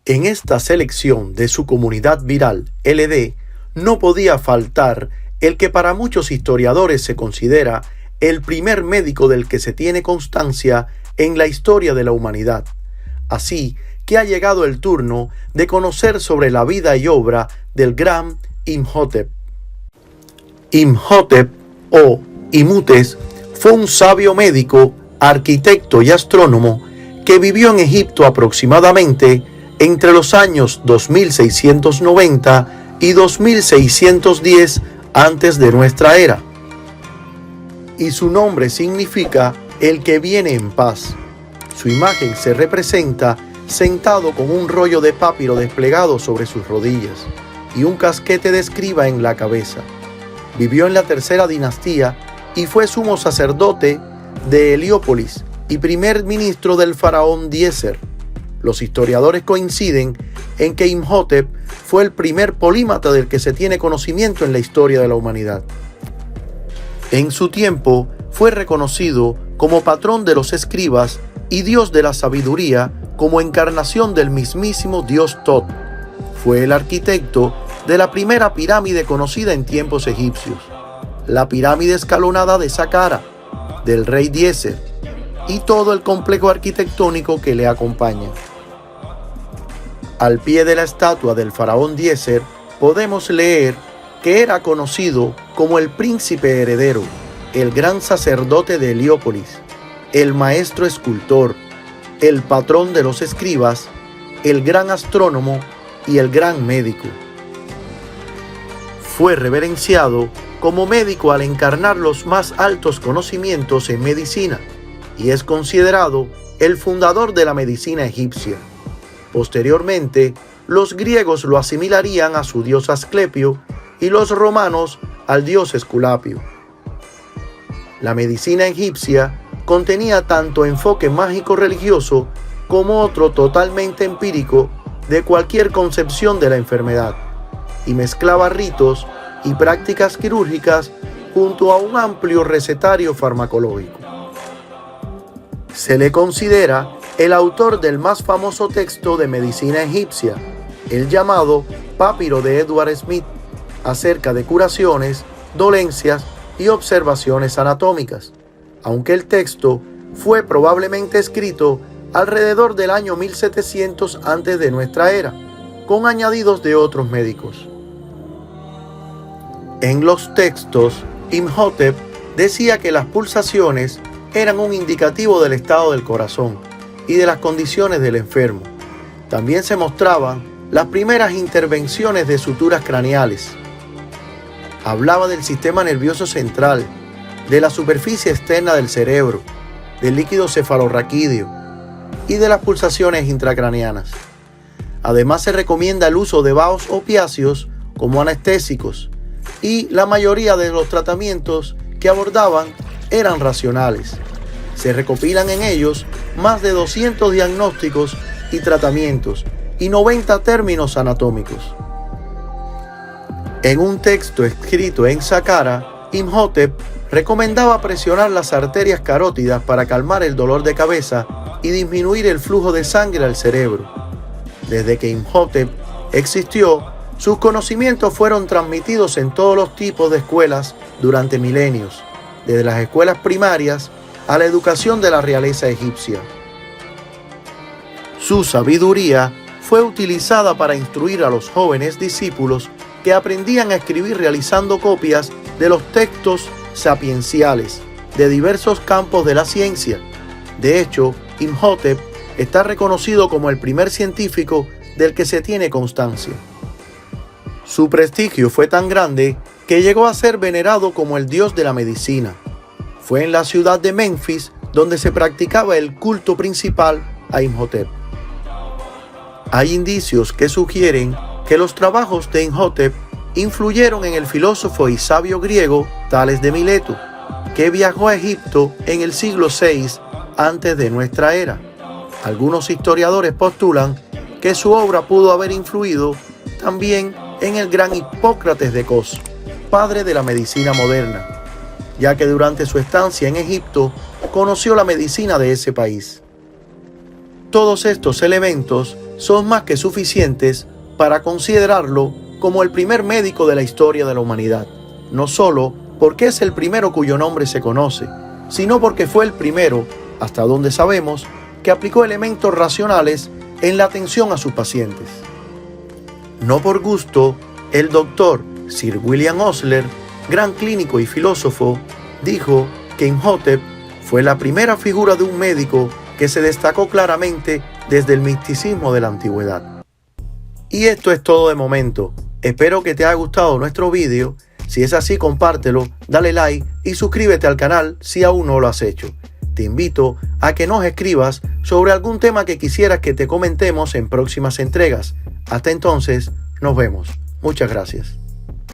En esta selección de su comunidad viral, LD, no podía faltar el que para muchos historiadores se considera el primer médico del que se tiene constancia en la historia de la humanidad. Así que ha llegado el turno de conocer sobre la vida y obra del gran Imhotep. Imhotep o Imutes fue un sabio médico, arquitecto y astrónomo que vivió en Egipto aproximadamente entre los años 2690 y 2610 antes de nuestra era. Y su nombre significa el que viene en paz. Su imagen se representa sentado con un rollo de papiro desplegado sobre sus rodillas y un casquete de escriba en la cabeza. Vivió en la tercera dinastía y fue sumo sacerdote de Heliópolis y primer ministro del faraón Djeser. Los historiadores coinciden en que Imhotep fue el primer polímata del que se tiene conocimiento en la historia de la humanidad. En su tiempo fue reconocido como patrón de los escribas y dios de la sabiduría como encarnación del mismísimo dios Tot. Fue el arquitecto de la primera pirámide conocida en tiempos egipcios, la pirámide escalonada de Saqqara, del rey Djeser, y todo el complejo arquitectónico que le acompaña. Al pie de la estatua del faraón Djeser podemos leer que era conocido como el príncipe heredero, el gran sacerdote de Heliópolis, el maestro escultor, el patrón de los escribas, el gran astrónomo y el gran médico. Fue reverenciado como médico al encarnar los más altos conocimientos en medicina y es considerado el fundador de la medicina egipcia. Posteriormente, los griegos lo asimilarían a su dios Asclepio y los romanos al dios Esculapio. La medicina egipcia contenía tanto enfoque mágico-religioso como otro totalmente empírico de cualquier concepción de la enfermedad, y mezclaba ritos y prácticas quirúrgicas junto a un amplio recetario farmacológico. Se le considera el autor del más famoso texto de medicina egipcia, el llamado Papiro de Edward Smith, acerca de curaciones, dolencias y observaciones anatómicas, aunque el texto fue probablemente escrito alrededor del año 1700 antes de nuestra era, con añadidos de otros médicos. En los textos, Imhotep decía que las pulsaciones eran un indicativo del estado del corazón y de las condiciones del enfermo. También se mostraban las primeras intervenciones de suturas craneales. Hablaba del sistema nervioso central, de la superficie externa del cerebro, del líquido cefalorraquídeo y de las pulsaciones intracraneanas. Además, se recomienda el uso de bahos opiáceos como anestésicos, y la mayoría de los tratamientos que abordaban eran racionales. Se recopilan en ellos más de 200 diagnósticos y tratamientos y 90 términos anatómicos. En un texto escrito en Saqqara, Imhotep recomendaba presionar las arterias carótidas para calmar el dolor de cabeza y disminuir el flujo de sangre al cerebro. Desde que Imhotep existió, sus conocimientos fueron transmitidos en todos los tipos de escuelas durante milenios, desde las escuelas primarias a la educación de la realeza egipcia. Su sabiduría fue utilizada para instruir a los jóvenes discípulos que aprendían a escribir realizando copias de los textos sapienciales de diversos campos de la ciencia. De hecho, Imhotep está reconocido como el primer científico del que se tiene constancia. Su prestigio fue tan grande que llegó a ser venerado como el dios de la medicina. Fue en la ciudad de Menfis donde se practicaba el culto principal a Imhotep. Hay indicios que sugieren que los trabajos de Imhotep influyeron en el filósofo y sabio griego Tales de Mileto, que viajó a Egipto en el siglo VI antes de nuestra era. Algunos historiadores postulan que su obra pudo haber influido también en el gran Hipócrates de Cos, padre de la medicina moderna, ya que durante su estancia en Egipto conoció la medicina de ese país. Todos estos elementos son más que suficientes para considerarlo como el primer médico de la historia de la humanidad, no solo porque es el primero cuyo nombre se conoce, sino porque fue el primero, hasta donde sabemos, que aplicó elementos racionales en la atención a sus pacientes. No por gusto, el doctor Sir William Osler, gran clínico y filósofo, dijo que Imhotep fue la primera figura de un médico que se destacó claramente desde el misticismo de la antigüedad. Y esto es todo de momento. Espero que te haya gustado nuestro vídeo. Si es así, compártelo, dale like y suscríbete al canal si aún no lo has hecho. Te invito a que nos escribas sobre algún tema que quisieras que te comentemos en próximas entregas. Hasta entonces, nos vemos. Muchas gracias.